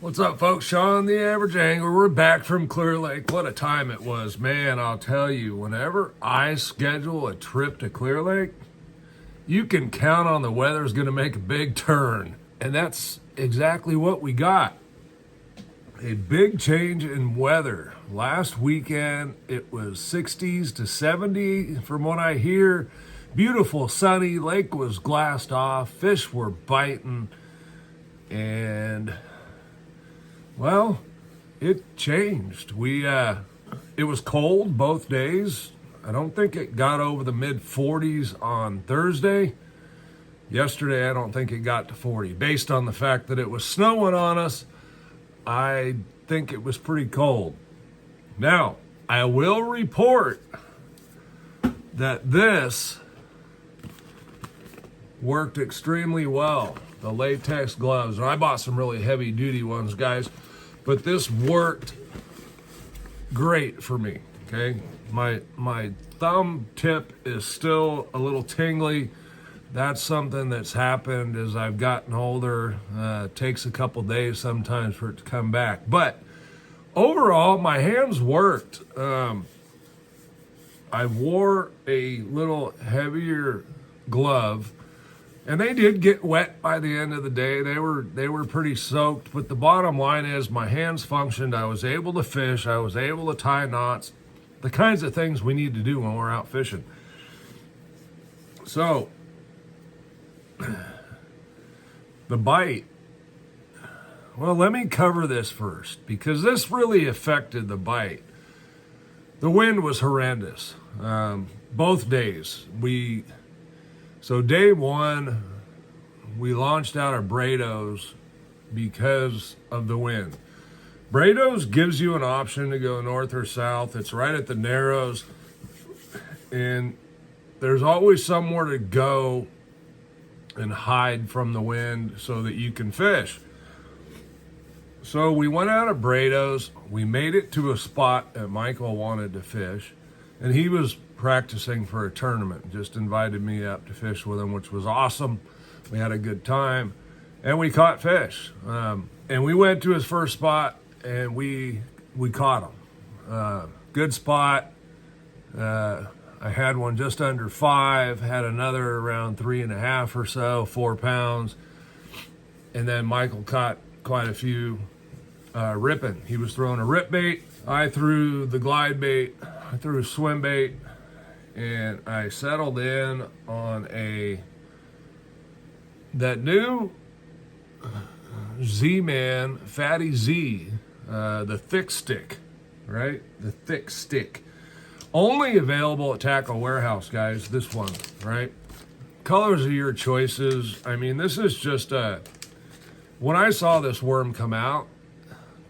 What's up, folks? Sean, the Average Angler. We're back from Clearlake. What a time it was. Man, I'll tell you, whenever I schedule a trip to Clearlake, you can count on the weather's going to make a big turn. And that's exactly what we got. A big change in weather. Last weekend, it was 60s to 70 from what I hear. Beautiful, sunny. Lake was glassed off. Fish were biting. And well, it changed. It was cold both days. I don't think it got over the mid 40s on Thursday. Yesterday, I don't think it got to 40. Based on the fact that it was snowing on us, I think it was pretty cold. Now, I will report that this worked extremely well. The latex gloves. And I bought some really heavy duty ones, guys, but this worked great for me. Okay, my thumb tip is still a little tingly. That's something that's happened as I've gotten older. Takes a couple days sometimes for it to come back, but overall my hands worked. I wore a little heavier glove, and they did get wet by the end of the day. They were pretty soaked, but the bottom line is my hands functioned. I was able to fish. I was able to tie knots, the kinds of things we need to do when we're out fishing. So, the bite. Well, let me cover this first, because this really affected the bite. The wind was horrendous. Both days. So day one, we launched out of Brado's because of the wind. Brado's gives you an option to go north or south. It's right at the Narrows, and there's always somewhere to go and hide from the wind so that you can fish. So we went out of Brado's. We made it to a spot that Michael wanted to fish, and he was practicing for a tournament. Just invited me up to fish with him, which was awesome. We had a good time, and we caught fish. And we went to his first spot, and we caught him. Good spot. I had one just under 5, had another around 3.5 or so, 4 pounds. And then Michael caught quite a few ripping. He was throwing a rip bait. I threw the glide bait. I threw a swim bait. And I settled in on that new Z-Man, Fatty Z, the thick stick, right? The thick stick. Only available at Tackle Warehouse, guys, this one, right? Colors are your choices. I mean, this is just when I saw this worm come out,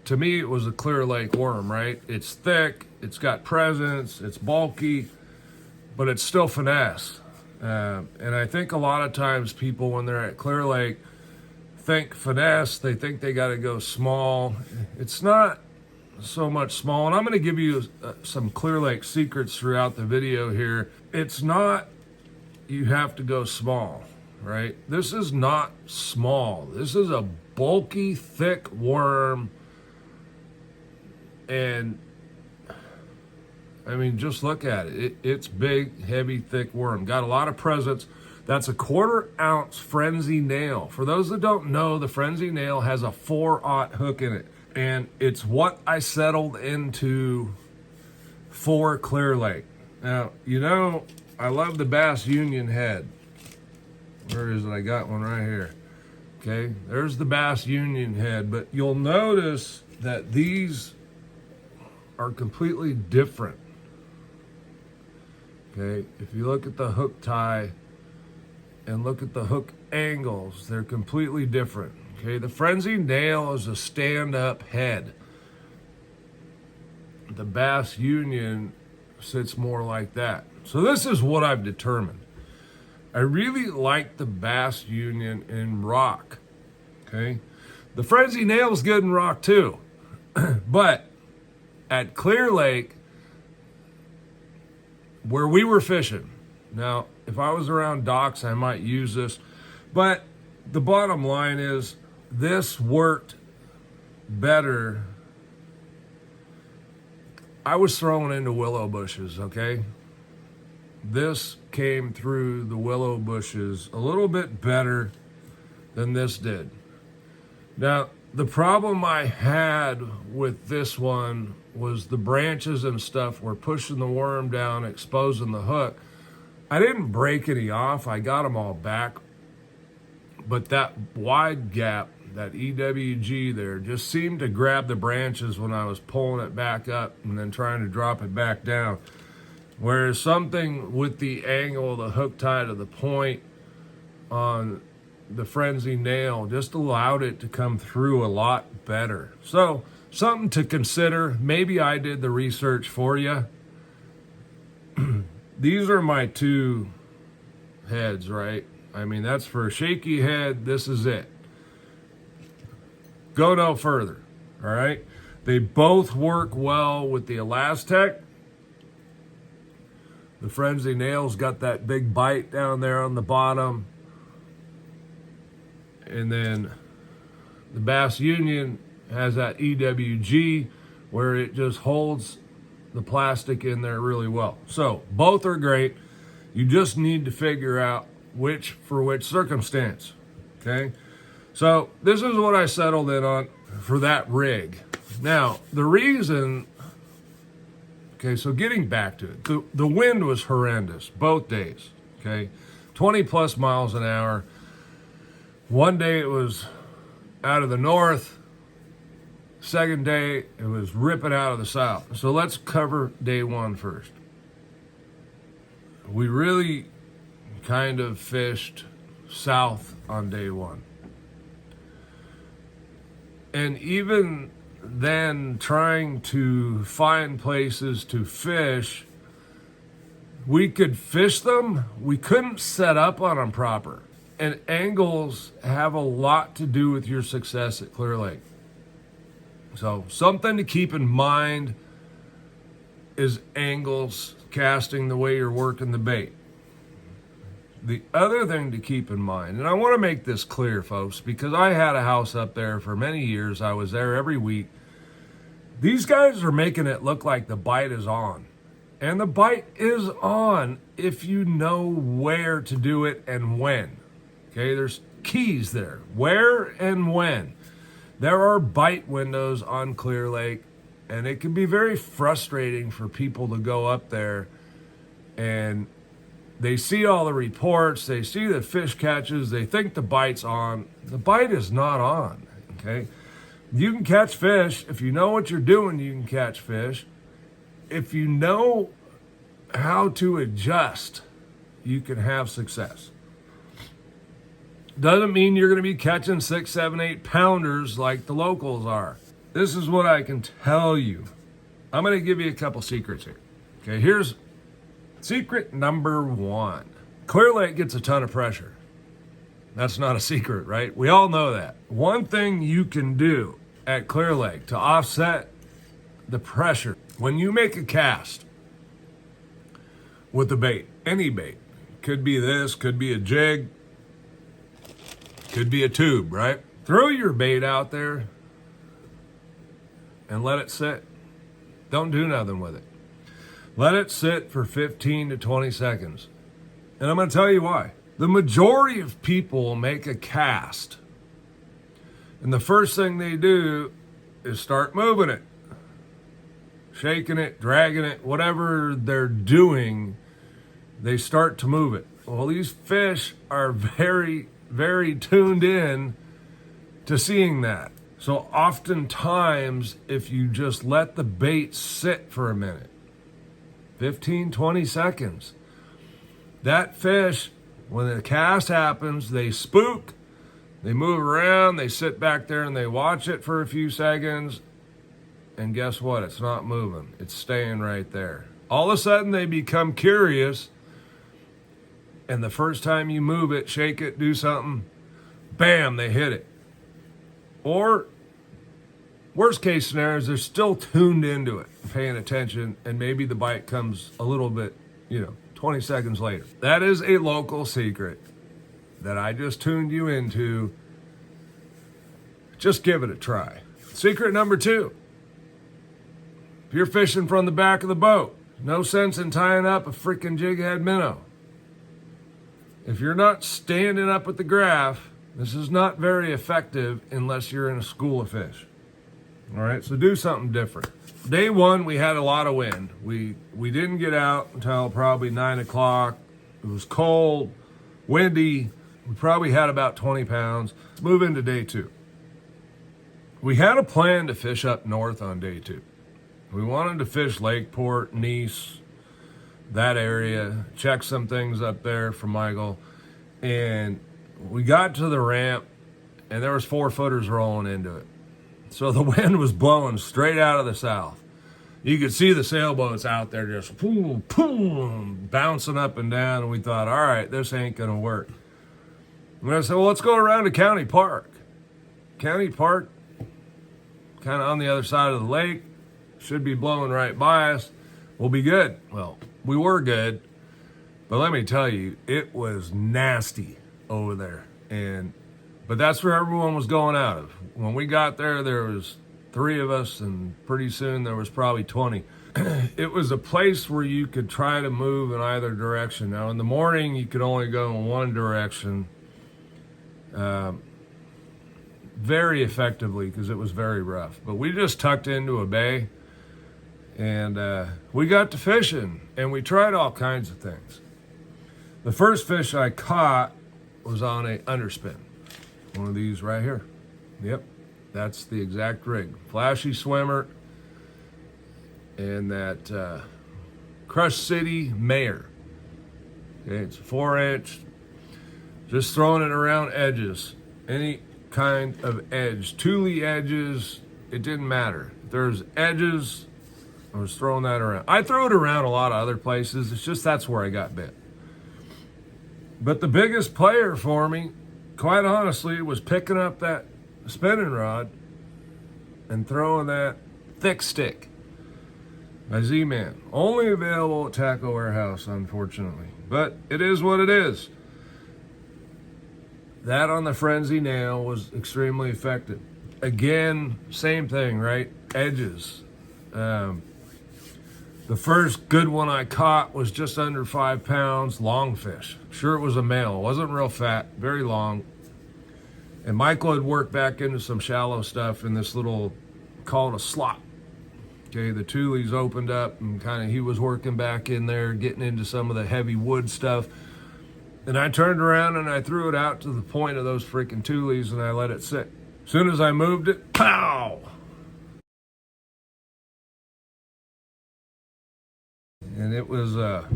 to me it was a Clearlake worm, right? It's thick, it's got presence, it's bulky, but it's still finesse. And I think a lot of times people, when they're at Clearlake, think finesse. They think they got to go small. It's not so much small. And I'm going to give you some Clearlake secrets throughout the video here. It's not you have to go small, right? This is not small. This is a bulky, thick worm. And I mean, just look at it. It's big, heavy, thick worm. Got a lot of presence. That's a 1/4 ounce frenzy nail. For those that don't know, the frenzy nail has a 4/0 hook in it. And it's what I settled into for Clearlake. Now, you know, I love the Bass Union head. Where is it? I got one right here. Okay, there's the Bass Union head. But you'll notice that these are completely different. Okay, if you look at the hook tie and look at the hook angles, they're completely different. Okay, the frenzy nail is a stand-up head. The Bass Union sits more like that. So this is what I've determined. I really like the Bass Union in rock. Okay, the frenzy nail is good in rock too, but at Clearlake, where we were fishing. Now, if I was around docks, I might use this, but the bottom line is this worked better. I was thrown into willow bushes, okay? This came through the willow bushes a little bit better than this did. Now, the problem I had with this one was the branches and stuff were pushing the worm down, exposing the hook. I didn't break any off. I got them all back. But that wide gap, that EWG there, just seemed to grab the branches when I was pulling it back up and then trying to drop it back down. Whereas something with the angle of the hook tie to the point on the frenzy nail just allowed it to come through a lot better. So something to consider. Maybe I did the research for you. These are my two heads, right? I mean, that's for a shaky head. This is it. Go no further, all right? They both work well with the Elastec. The Frenzy Nail's got that big bite down there on the bottom. And then the Bass Union has that EWG where it just holds the plastic in there really well. So both are great. You just need to figure out which for which circumstance, okay? So this is what I settled in on for that rig. Now, the reason, okay, so getting back to it, the wind was horrendous both days, okay? 20 plus miles an hour. One day it was out of the north. Second day, it was ripping out of the south. So let's cover day one first. We really kind of fished south on day one. And even then, trying to find places to fish, we could fish them. We couldn't set up on them proper. And angles have a lot to do with your success at Clearlake. So something to keep in mind is angles, casting, the way you're working the bait. The other thing to keep in mind, and I want to make this clear, folks, because I had a house up there for many years. I was there every week. These guys are making it look like the bite is on. And the bite is on if you know where to do it and when. Okay, there's keys there. Where and when. There are bite windows on Clearlake, and it can be very frustrating for people to go up there and they see all the reports, they see the fish catches, they think the bite's on. The bite is not on, okay? You can catch fish. If you know what you're doing, you can catch fish. If you know how to adjust, you can have success. Doesn't mean you're going to be catching 6, 7, 8 pounders like the locals are. This is what I can tell you. I'm going to give you a couple secrets here. Okay, here's secret number 1. Clearlake gets a ton of pressure. That's not a secret, right? We all know that. One thing you can do at Clearlake to offset the pressure, when you make a cast with the bait, any bait, could be this, could be a jig, could be a tube, right? Throw your bait out there and let it sit. Don't do nothing with it. Let it sit for 15 to 20 seconds. And I'm going to tell you why. The majority of people make a cast, and the first thing they do is start moving it, shaking it, dragging it, whatever they're doing, they start to move it. Well, these fish are very, very tuned in to seeing that. So oftentimes, if you just let the bait sit for a minute, 15, 20 seconds, that fish, when the cast happens, they spook, they move around, they sit back there and they watch it for a few seconds, and guess what? It's not moving. It's staying right there. All of a sudden, they become curious, and the first time you move it, shake it, do something, bam, they hit it. Or, worst case scenario is they're still tuned into it, paying attention, and maybe the bite comes a little bit, 20 seconds later. That is a local secret that I just tuned you into. Just give it a try. Secret number 2. If you're fishing from the back of the boat, no sense in tying up a freaking jig head minnow. If you're not standing up with the graph, this is not very effective unless you're in a school of fish. All right, so do something different. Day 1, we had a lot of wind. We didn't get out until probably 9 o'clock. It was cold, windy. We probably had about 20 pounds. Let's move into day 2. We had a plan to fish up north on day 2. We wanted to fish Lakeport, Nice, that area, check some things up there for Michael. And we got to the ramp, and there was 4-footers rolling into it. So the wind was blowing straight out of the south. You could see the sailboats out there just boom, boom, bouncing up and down. And we thought, all right, this ain't going to work. And I said, well, let's go around to County Park. County Park, kind of on the other side of the lake, should be blowing right by us. We'll be good. Well, we were good, but let me tell you, it was nasty over there. But that's where everyone was going out of. When we got there, there was 3 of us, and pretty soon there was probably 20. It was a place where you could try to move in either direction. Now, in the morning, you could only go in one direction very effectively because it was very rough. But we just tucked into a bay, and we got to fishing, and we tried all kinds of things. The first fish I caught was on a underspin. One of these right here. Yep, that's the exact rig. Flashy swimmer, and that Crush City Mayor. Okay, it's a 4-inch. Just throwing it around edges. Any kind of edge. Tule edges, it didn't matter. If there's edges, I was throwing that around. I throw it around a lot of other places. It's just that's where I got bit. But the biggest player for me, quite honestly, was picking up that spinning rod and throwing that thick stick by Z-Man. Only available at Tackle Warehouse, unfortunately. But it is what it is. That on the Frenzy nail was extremely effective. Again, same thing, right? Edges. The first good one I caught was just under 5 pounds, longfish. Sure, it was a male. It wasn't real fat, very long. And Michael had worked back into some shallow stuff in this little, called a slot. Okay, the tules opened up, and kind of he was working back in there, getting into some of the heavy wood stuff. And I turned around and I threw it out to the point of those freaking tules, and I let it sit. As soon as I moved it, pow! And it was a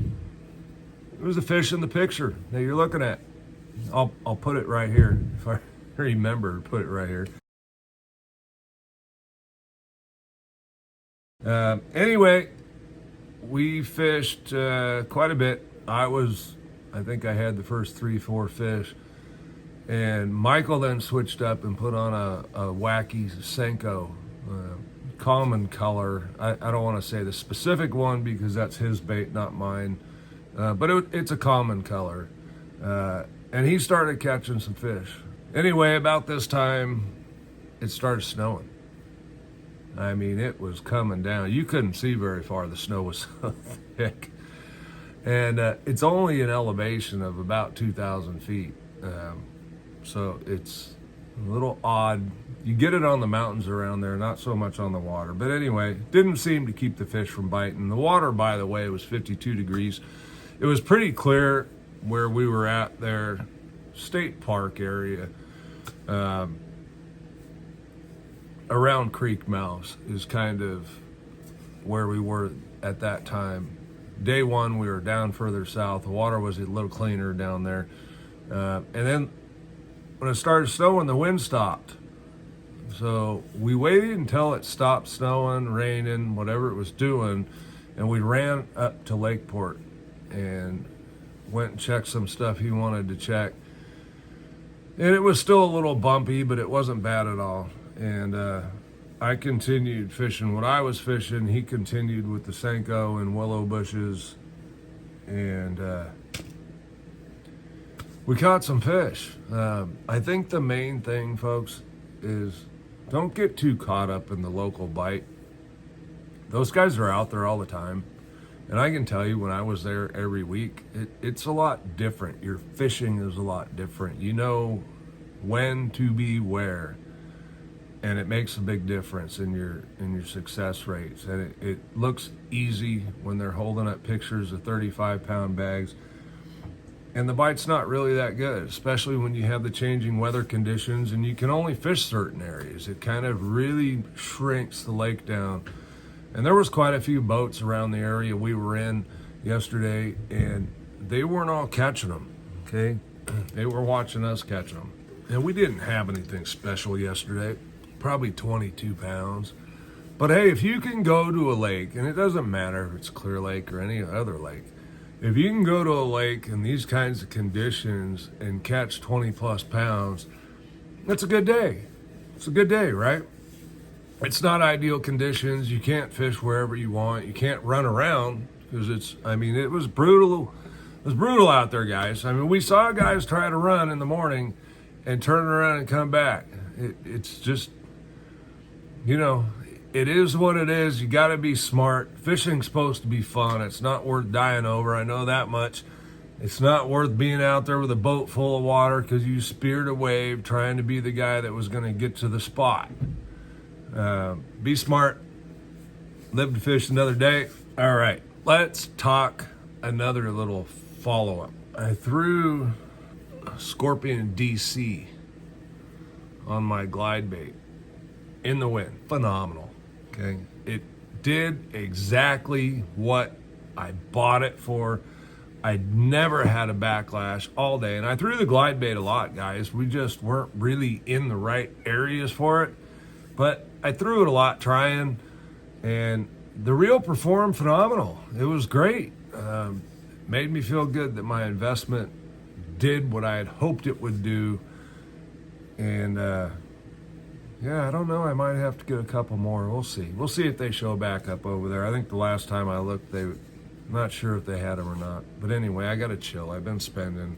fish in the picture that you're looking at. I'll put it right here if I remember to put it right here. Anyway, we fished quite a bit. I think I had the first 3-4 fish, and Michael then switched up and put on a wacky Senko, common color. I don't want to say the specific one because that's his bait, not mine, but it's a common color, and he started catching some fish. Anyway, about this time, it started snowing. I mean, it was coming down. You couldn't see very far. The snow was so thick. And it's only an elevation of about 2,000 feet. So it's a little odd. You get it on the mountains around there, not so much on the water. But anyway, didn't seem to keep the fish from biting. The water, by the way, was 52 degrees. It was pretty clear where we were at there, state park area. Around creek mouths is kind of where we were at that time. Day 1, we were down further south. The water was a little cleaner down there. And then when it started snowing, the wind stopped. So we waited until it stopped snowing, raining, whatever it was doing, and we ran up to Lakeport and went and checked some stuff he wanted to check. And it was still a little bumpy, but it wasn't bad at all. And I continued fishing what I was fishing. He continued with the Senko and willow bushes. And we caught some fish. I think the main thing, folks, is Don't get too caught up in the local bite. Those guys are out there all the time. And I can tell you, when I was there every week, it's a lot different. Your fishing is a lot different. You know when to be where. And it makes a big difference in your success rates. And it looks easy when they're holding up pictures of 35-pound bags. And the bite's not really that good, especially when you have the changing weather conditions and you can only fish certain areas. It kind of really shrinks the lake down. And there was quite a few boats around the area we were in yesterday, and they weren't all catching them, okay? They were watching us catch them. And we didn't have anything special yesterday, probably 22 pounds. But hey, if you can go to a lake, and it doesn't matter if it's Clearlake or any other lake, if you can go to a lake in these kinds of conditions and catch 20 plus pounds, that's a good day. It's a good day, right? It's not ideal conditions. You can't fish wherever you want. You can't run around because it was brutal. It was brutal out there, guys. I mean, we saw guys try to run in the morning and turn around and come back. It's just, it is what it is. You got to be smart. Fishing's supposed to be fun. It's not worth dying over. I know that much. It's not worth being out there with a boat full of water because you speared a wave trying to be the guy that was going to get to the spot. Be smart. Live to fish another day. All right, let's talk another little follow-up. I threw Scorpion DC on my glide bait in the wind. Phenomenal. Okay, it did exactly what I bought it for. I'd never had a backlash all day, and I threw the glide bait a lot, guys. We just weren't really in the right areas for it, but I threw it a lot trying, and the reel performed phenomenal. It was great. Made me feel good that my investment did what I had hoped it would do, and yeah, I don't know. I might have to get a couple more. We'll see. We'll see if they show back up over there. I think the last time I looked, I'm not sure if they had them or not. But anyway, I got to chill. I've been spending.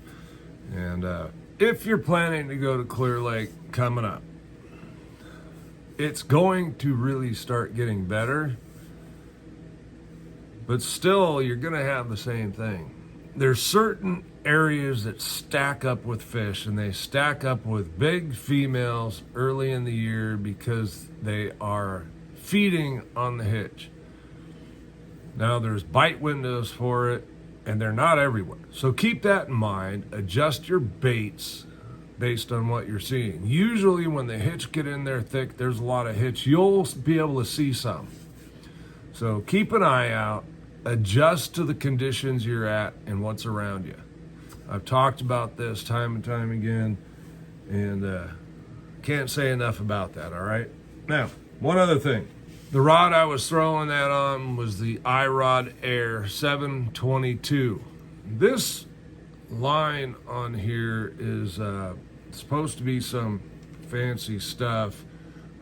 And if you're planning to go to Clearlake coming up, it's going to really start getting better. But still, you're going to have the same thing. There's certain areas that stack up with fish, and they stack up with big females early in the year because they are feeding on the hitch. Now, there's bite windows for it, and they're not everywhere. So keep that in mind. Adjust your baits based on what you're seeing. Usually when the hitch get in there thick, there's a lot of hitch. You'll be able to see some. So keep an eye out. Adjust to the conditions you're at and what's around you. I've talked about this time and time again, and can't say enough about that, all right? Now, one other thing. The rod I was throwing that on was the iRod Air 722. This line on here is supposed to be some fancy stuff.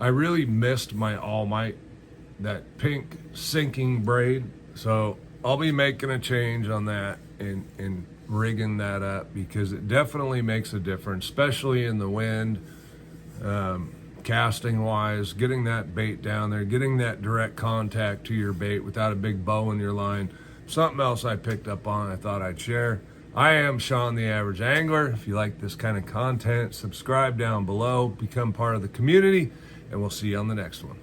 I really missed my All Might, that pink sinking braid. So I'll be making a change on that and rigging that up because it definitely makes a difference, especially in the wind, casting wise, getting that bait down there, getting that direct contact to your bait without a big bow in your line. Something else I picked up on I thought I'd share. I am Sean the Average Angler. If you like this kind of content, subscribe down below, become part of the community, and we'll see you on the next one.